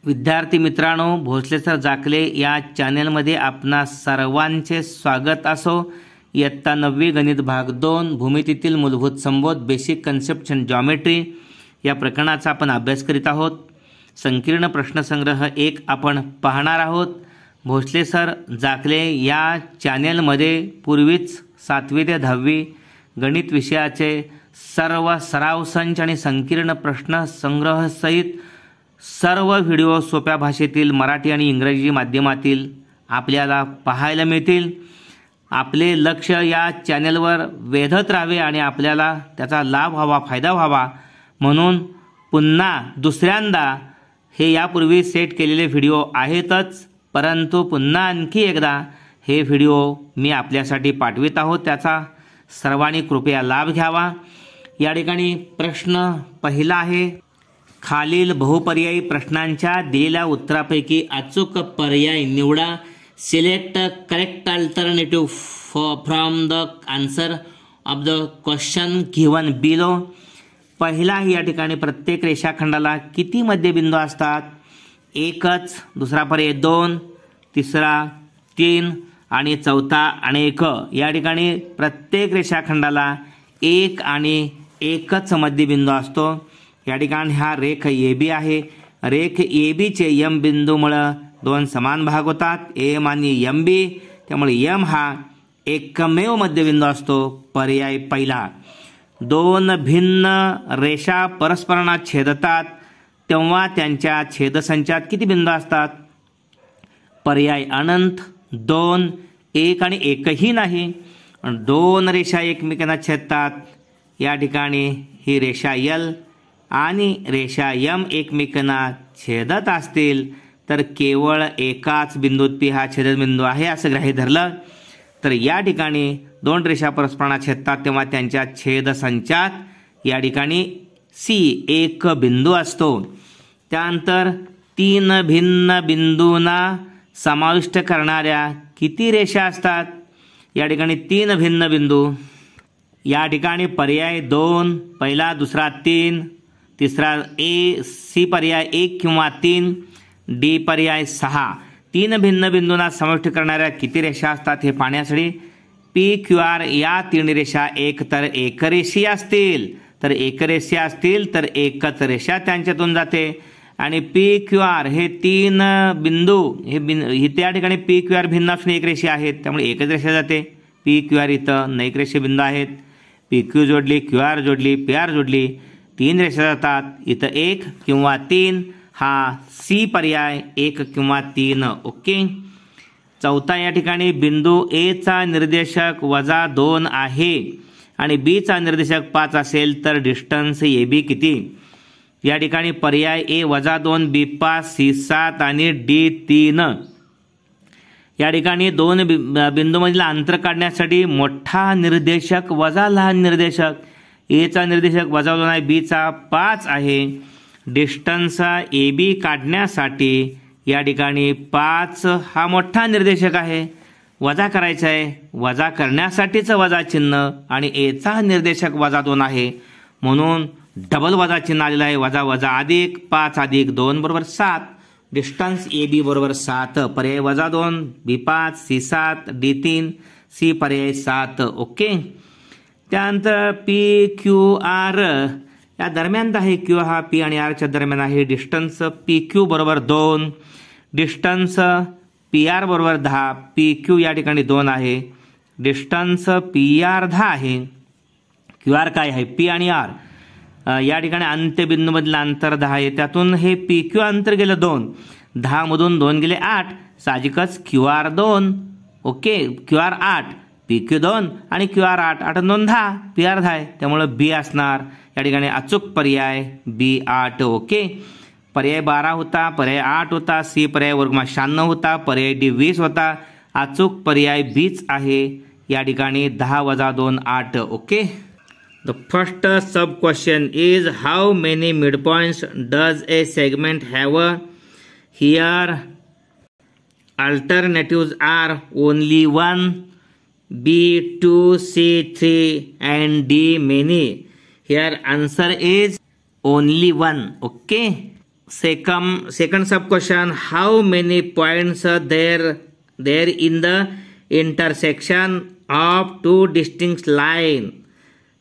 विद्यार्थी मित्रांनो, भोसले सर जाकले या चॅनलमध्ये आपणा सर्वांचे स्वागत असो। इयत्ता 9वी गणित भाग 2 भूमितीतील मूलभूत संबोध बेसिक कन्सेप्ट इन जॉमेट्री या प्रकरणाचा आपण अभ्यास करीत आहोत। संकीर्ण प्रश्नसंग्रह 1 आपण पाहणार आहोत। भोसले सर जाकले या चॅनलमध्ये पूर्वीच 7वी ते 10वी गणित विषयाचे सर्व सराव संच आणि संकीर्ण प्रश्न संग्रह सहित सर्व व्हिडिओ सोप्या भाषेतील मराठी आणि इंग्रजी माध्यमातील आपल्याला पाहायला मिळतील। आपले लक्ष या चॅनलवर वेधत राहावे आणि आपल्याला त्याचा लाभ व्हावा, फायदा व्हावा म्हणून पुन्हा दुसऱ्यांदा हे यापूर्वी सेट केलेले व्हिडिओ आहेतच, परंतु पुन्हा आणखी एकदा हे व्हिडिओ मी आपल्यासाठी पाठवित आहोत। त्याचा सर्वांनी कृपया लाभ घ्यावा। या ठिकाणी प्रश्न पहिला आहे, खालील बहुपर्यायी प्रश्नांच्या दिलेल्या उत्तरापैकी अचूक पर्याय निवडा। Select correct alternative from the answer of the question given below. पहिला या ठिकाणी प्रत्येक रेषाखंडाला किती मध्यबिंदू असतात? एकच, दुसरा पर्याय 2, तिसरा 3 आणि चौथा अनेक। या ठिकाणी प्रत्येक रेषाखंडाला एक आणि एकच मध्यबिंदू असतो। या ठिकाणी हा रेख AB आहे। रेख AB चे M बिंदूमुळे 2 समान भाग होतात, M आणि MB, त्यामुळे M हा एकमेव मध्यबिंदू असतो। पर्याय पहिला। 2 भिन्न रेषा परस्परांना छेदतात तेव्हा त्यांच्या छेदसंचात किती बिंदू असतात? पर्याय अनंत। 2, 1 आणि एकही नाही। 2 रेषा एकमेकांना छेदतात, या ठिकाणी ही रेषा L आणि रेषा M एकमेकांना छेदत असतील तर केवळ एकाच बिंदूत P हा छेदबिंदू आहे असं गृहीत धरलं तर या ठिकाणी 2 रेषा परस्परांना छेदतात तेव्हा त्यांच्या छेदसंचात या ठिकाणी C एक बिंदू असतो। त्यानंतर 3 भिन्न बिंदूंना समाविष्ट करणाऱ्या किती रेषा असतात? या ठिकाणी 3 भिन्न बिंदू। या ठिकाणी पर्याय 2, पहिला, दुसरा 3, तिसरा C पर्याय 1 किंवा 3, D पर्याय 6। 3 भिन्न बिंदूंना समाविष्ट करणाऱ्या किती रेषा असतात हे पाहण्यासाठी PQR या 3 रेषा एक तर एकरेषीय असतील तर एकच रेषा त्यांच्यातून जाते आणि PQR हे 3 बिंदू हे त्या ठिकाणी PQR भिन्न असून एक रेषा आहेत त्यामुळे एकच रेषा जाते। PQR इथं अनेक रेषे बिंदू आहेत, PQ जोडली, QR जोडली, PR जोडली, 3 रेषा जातात। इथं 1 किंवा 3 हा C पर्याय 1 किंवा 3। ओके। चौथा या ठिकाणी बिंदू A चा निर्देशक -2 आहे आणि B चा निर्देशक 5 असेल तर डिस्टन्स AB किती? या ठिकाणी पर्याय A -2, B 5, C 7 आणि D 3। या ठिकाणी 2 बिंदूमधील अंतर काढण्यासाठी मोठा निर्देशक वजा लहान निर्देशक, A चा निर्देशक -2 आहे, B चा 5 आहे। डिस्टन्स AB काढण्यासाठी या ठिकाणी 5 हा मोठा निर्देशक आहे, वजा करायचा आहे, वजा करण्यासाठीचं वजा चिन्ह आणि A चा निर्देशक -2 आहे म्हणून डबल वजा चिन्ह आलेलं आहे, वजा वजा अधिक 5 अधिक 2 बरोबर 7। डिस्टन्स AB बरोबर 7। पर्याय -2, B 5, C 7, D 3, C पर्याय 7। ओके। त्यानंतर PQR या दरम्यान आहे, Q हा P आणि R च्या दरम्यान आहे। डिस्टन्स PQ बरोबर 2, डिस्टन्स PR बरोबर 10, PQ या ठिकाणी 2 आहे, डिस्टन्स PR 10 आहे। QR काय आहे? P आणि R या ठिकाणी अंत्यबिंदूमधील अंतर 10 आहे, त्यातून हे PQ अंतर गेलं 2, 10 मधून 2 गेले 8, साहजिकच QR 2। ओके। QR 8, PQ 2 आणि QR 8, 8 2 10, PR 10 आहे त्यामुळे B असणार। या ठिकाणी अचूक पर्याय B 8। ओके। पर्याय 12 होता, पर्याय 8 होता, C पर्याय वर्गमा 96 होता, पर्याय D 20 होता। अचूक पर्याय Bच आहे। या ठिकाणी 10 - 2 8। Okay. The first sub question is how many midpoints does a segment have? Here alternatives are only 1, B 2, C 3 and D many. Here answer is only 1. Okay. second sub question, how many points are there in the intersection of two distinct lines?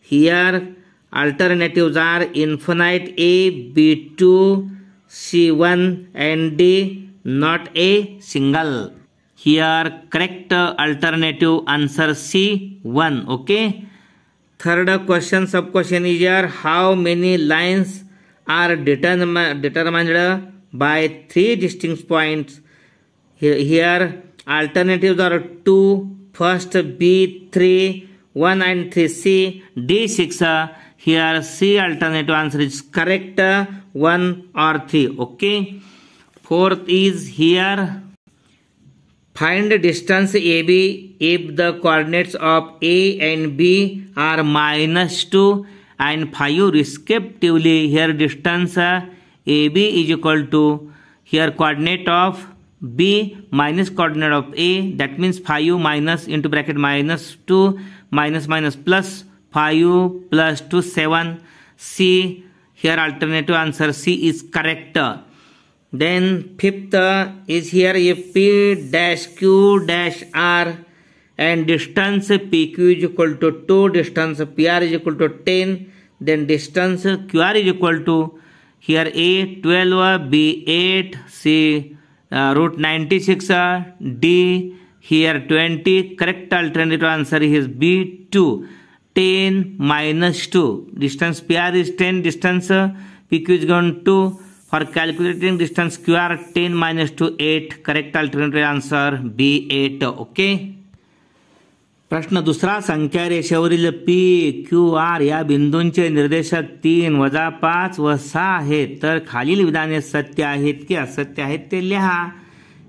Here alternatives are infinite A, B2, C1 and D, not a single. Here correct alternative answer C1. Okay. Third question, sub question is here, how many lines are determined by three distinct points? Here alternatives are 2, first B3, 1 and 3, C, D6. Here C alternative answer is correct, 1 or 3. Okay. Fourth is here, find the distance AB if the coordinates of A and B are -2 and 5 respectively. Here distance AB is equal to, here coordinate of B minus coordinate of A, that means 5 minus into bracket -2 minus plus 5 plus 2 7. C, here alternative answer C is correct. Then fifth is here, if P dash Q dash R and distance PQ is equal to 2, distance PR is equal to 10, then distance QR is equal to, here A 12, B 8, C root 96, D here 20. Correct alternative answer is B 2, 10 minus 2. Distance PR is 10, distance PQ is gone 2. For calculating distance QR, 10 minus 2, 8. Correct alternative answer B 8. Okay. प्रश्न दुसरा, संख्या रेषेवरील P, Q, R या बिंदूंचे निर्देशक 3, 5 व 6 आहेत, तर खालील विधाने सत्य आहेत की असत्य आहेत ते लिहा.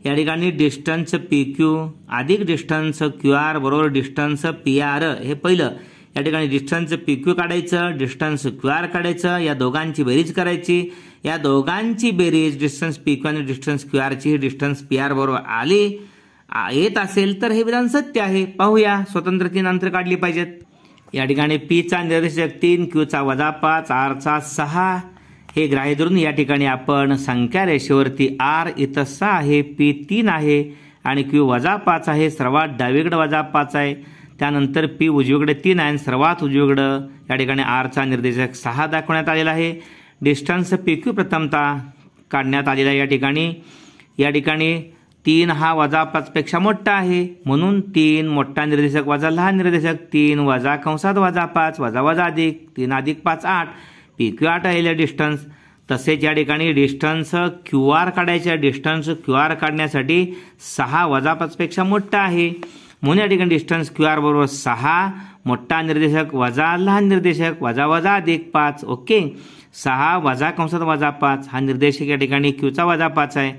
या ठिकाणी डिस्टन्स PQ अधिक डिस्टन्स QR बरोबर डिस्टन्स PR हे पहिलं. या ठिकाणी डिस्टन्स PQ काढायचं, डिस्टन्स QR काढायचं, या दोघांची बेरीज करायची. या दोघांची बेरीज डिस्टन्स PQ आणि डिस्टन्स QR ची डिस्टन्स PR बरोबर आली येत असेल तर हे विधान सत्य आहे. पाहूया, स्वतंत्र 3 अंतर काढली पाहिजेत. या ठिकाणी P चा निर्देशक 3, Q चा -5, R चा 6 हे ग्राह्य धरून या ठिकाणी आपण संख्या रेषेवरती R इथं 6 आहे, P 3 आहे आणि Q -5 आहे. सर्वात डावीकडे -5 आहे, त्यानंतर P उजवीकडे 3 आहे आणि सर्वात उजवीकडे या ठिकाणी R चा निर्देशक 6 दाखवण्यात आलेला आहे. डिस्टन्स PQ प्रथमतः काढण्यात आलेला आहे. या ठिकाणी 3 हा -5 पेक्षा मोठा आहे, म्हणून 3 मोठा निर्देशक वजा लहान निर्देशक, 3 वजा कंसात -5 वजा अधिक 3 अधिक 5 8. PQ 8 आहे डिस्टन्स. तसेच या ठिकाणी डिस्टन्स QR काढायचे. डिस्टन्स QR काढण्यासाठी 6 -5 पेक्षा मोठा आहे, म्हणून या ठिकाणी डिस्टन्स QR बरोबर 6 मोठा निर्देशक वजा लहान निर्देशक वजा अधिक 5. ओके. 6 वजा कंसात -5 हा निर्देशक या ठिकाणी Q चा -5 आहे.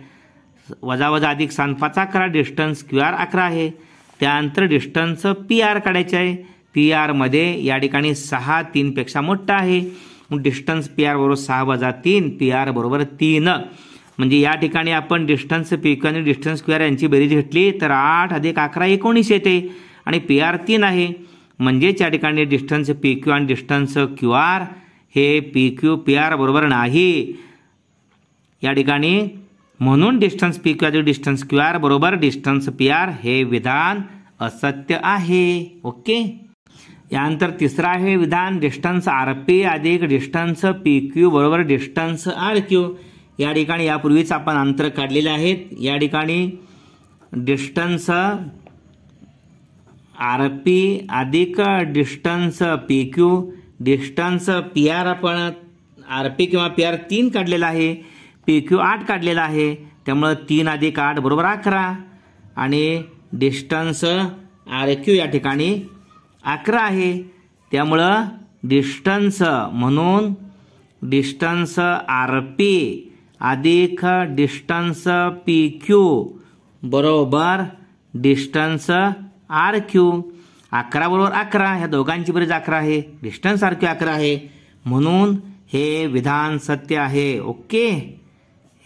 वजा अधिक 7 5 11. डिस्टन्स QR 11 आहे. त्यानंतर डिस्टन्स PR काढायचे आहे. PR मध्ये या ठिकाणी 6 3 पेक्षा मोठा आहे, मग डिस्टन्स PR बरोबर 6 - 3 PR बरोबर 3. म्हणजे या ठिकाणी आपण डिस्टन्स PQ आणि डिस्टन्स QR यांची बेरीज घेतली तर 8 अधिक 11 19 येते आणि PR 3 आहे. म्हणजेच या ठिकाणी डिस्टन्स PQ आणि डिस्टन्स QR हे PQ PR बरोबर नाही. या ठिकाणी म्हणून डिस्टन्स PQ अधिक डिस्टन्स QR बरोबर डिस्टन्स PR हे विधान असत्य आहे. ओके. यानंतर तिसरा आहे विधान, डिस्टन्स RP अधिक डिस्टन्स PQ बरोबर डिस्टन्स RQ. या ठिकाणी यापूर्वीच आपण अंतर काढलेले आहेत. या ठिकाणी डिस्टन्स RP अधिक डिस्टन्स PQ, डिस्टन्स PR आपण RP किंवा PR 3 काढलेला आहे, PQ 8 काढलेला आहे, त्यामुळे 3 अधिक 8 बरोबर 11 आणि डिस्टन्स RQ या ठिकाणी 11 आहे. त्यामुळं डिस्टन्स म्हणून डिस्टन्स RP अधिक डिस्टन्स PQ बरोबर डिस्टन्स RQ. 11 बरोबर 11, ह्या दोघांची बेरीज 11 आहे, डिस्टन्स RQ 11 आहे, म्हणून हे विधान सत्य आहे. ओके.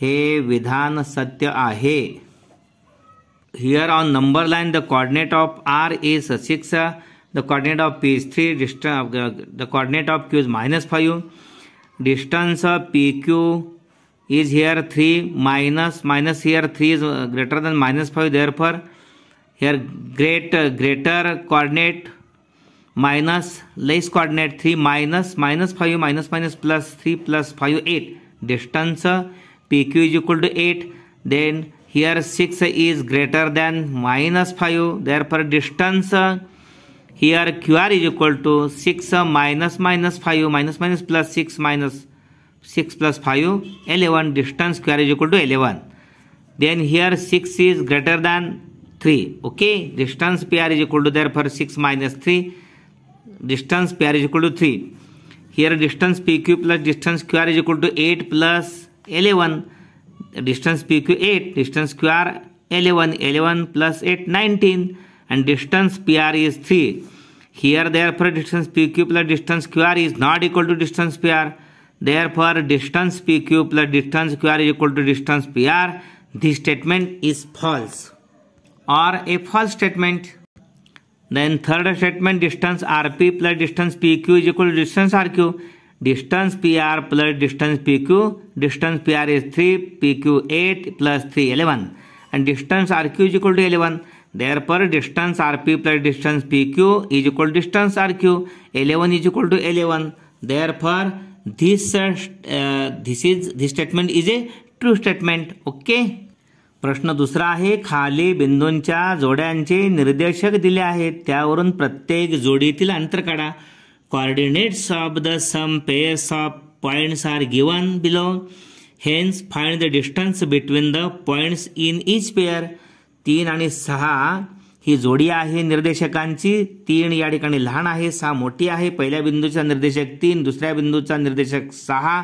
हे विधान सत्य आहे. Here on number line the coordinate of R is 6, the coordinate of P is 3, the coordinate of Q is -5, distance PQ is here 3 minus here 3 is greater than -5, therefore here greater coordinate minus less coordinate 3 minus -5 minus plus 3 plus 5 8. Distance PQ is equal to 8. Then here 6 is greater than -5, therefore distance here QR is equal to 6 minus 5 minus plus 6 minus 6 plus 5 11. Distance QR is equal to 11. Then here 6 is greater than 3. Okay, distance PR is equal to, therefore 6 minus 3. Distance PR is equal to 3. Here distance PQ plus distance QR is equal to 8 plus 11. Distance PQ 8, distance QR 11. 11 plus 8 19, and distance PR is 3. Here therefore distance PQ plus distance QR is not equal to distance PR. Therefore distance PQ plus distance QR is equal to distance PR. This statement is false or a false statement. Then third statement, distance RP plus distance PQ is equal to distance RQ. Distance PR plus distance PQ. Distance PR is 3, PQ 8 plus 3 11, and distance RQ is equal to 11. Therefore distance RP plus distance PQ is equal to distance RQ. 11 is equal to 11. Therefore this statement is a true statement. Okay. प्रश्न दुसरा आहे, खाली बिंदूंच्या जोड्यांचे निर्देशक दिले आहेत, त्यावरून प्रत्येक जोडीतील अंतर काढा. Coordinates of the some pairs of points are given below. Hence find the distance between the points in each pair. 3 आणि 6 ही जोडी आहे निर्देशकांची. 3 या ठिकाणी लहान आहे, 6 मोठी आहे. पहिल्या बिंदूचा निर्देशक 3, दुसऱ्या बिंदूचा निर्देशक 6.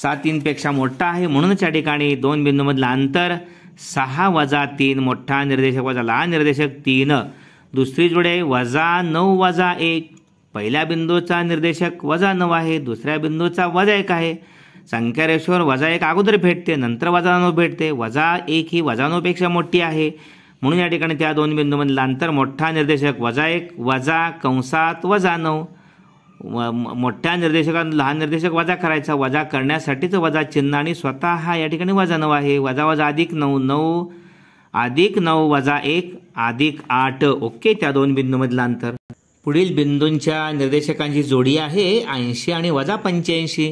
6 3 पेक्षा मोठा आहे, म्हणूनच या ठिकाणी दोन बिंदूमधलं अंतर 6 वजा 3, मोठा निर्देशक वजा लहान निर्देशक 3. दुसरी जोड आहे -9 वजा 1. पहिल्या बिंदूचा निर्देशक -9 आहे, दुसऱ्या बिंदूचा -1 आहे. संख्या रेषेवर -1 अगोदर भेटते, नंतर -9 भेटते. -1 ही -9 पेक्षा मोठी आहे, म्हणून या ठिकाणी त्या दोन बिंदूमधलं अंतर मोठा निर्देशक -1 वजा कंसात -9. मोठ्या निर्देशकात लहान निर्देशक वजा करायचा. वजा करण्यासाठीच वजा चिन्ह आणि स्वतः या ठिकाणी -9 आहे. वजा वजा अधिक 9, 9 अधिक 9 वजा 1 अधिक 8. ओके, त्या दोन बिंदूमधलं अंतर. पुढील बिंदूंच्या निर्देशकांची जोडी आहे 80 आणि -85.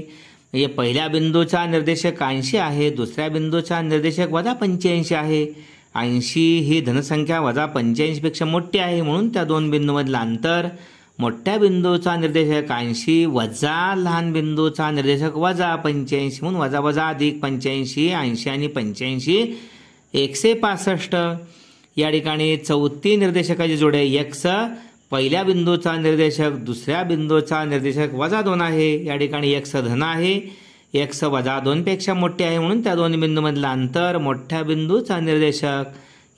म्हणजे पहिल्या बिंदूचा निर्देशक 80 आहे, दुसऱ्या बिंदूचा निर्देशक -85 आहे. 80 ही धनसंख्या -85 पेक्षा मोठी आहे, म्हणून त्या दोन बिंदूमधलं अंतर मोठ्या बिंदूचा निर्देशक 80 वजा लहान बिंदूचा निर्देशक -85, म्हणून वजा वजा अधिक 85. 80 आणि 85 165. या ठिकाणी चौथी निर्देशकाची जोड आहे. x पहिल्या बिंदूचा निर्देशक, दुसऱ्या बिंदूचा निर्देशक -2 आहे. या ठिकाणी x धन आहे, x -2 पेक्षा मोठे आहे, म्हणून त्या दोन बिंदूमधलं अंतर मोठ्या बिंदूचा निर्देशक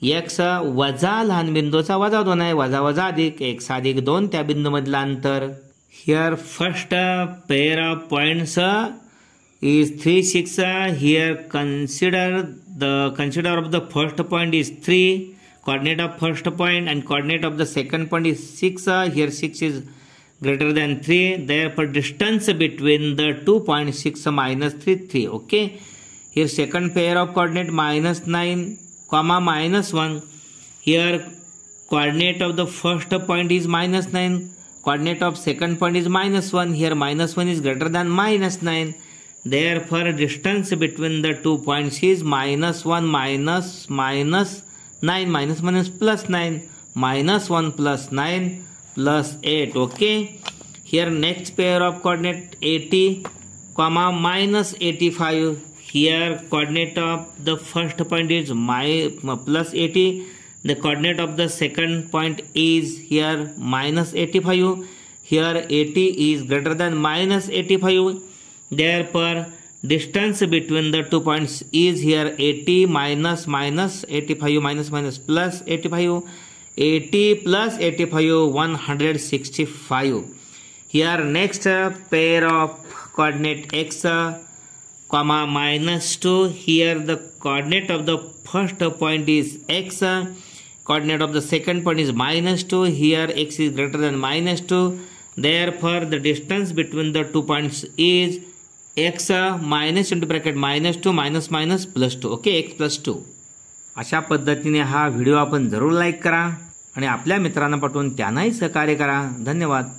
x वजा लहान बिंदूचा -2 आहे. वजा वजा अधिक 1 अधिक 2 त्या बिंदूमधलं अंतर. Here first pair of points is 3 6. Here consider of the first point is 3. Coordinate of first point and coordinate of the second point is 6. Here 6 is greater than 3. Therefore distance between the 2 points 6 minus 3 3. Okay. Here second pair of coordinate -9, -1. Here coordinate of the first point is -9. Coordinate of second point is -1. Here -1 is greater than -9. Therefore distance between the 2 points is -1 minus -9 plus 9, -1 plus 9 plus 8. Okay. Here next pair of coordinate 80, -85. Here coordinate of the first point is plus 80. The coordinate of the second point is here -85. Here 80 is greater than -85. Therefore distance between the 2 points is here 80 minus 85 plus 85. 80 plus 85 165. Here next pair of coordinate x, -2. Here the coordinate of the first point is x. Coordinate of the second point is -2. Here x is greater than -2. Therefore the distance between the 2 points is x minus into bracket -2 minus +2. Okay, x+2. अशा पद्धतीने हा video आपण जरूर like करा आणि आपल्या मित्रांना पाठवून त्यांनाही सहकार्य करा. धन्यवाद.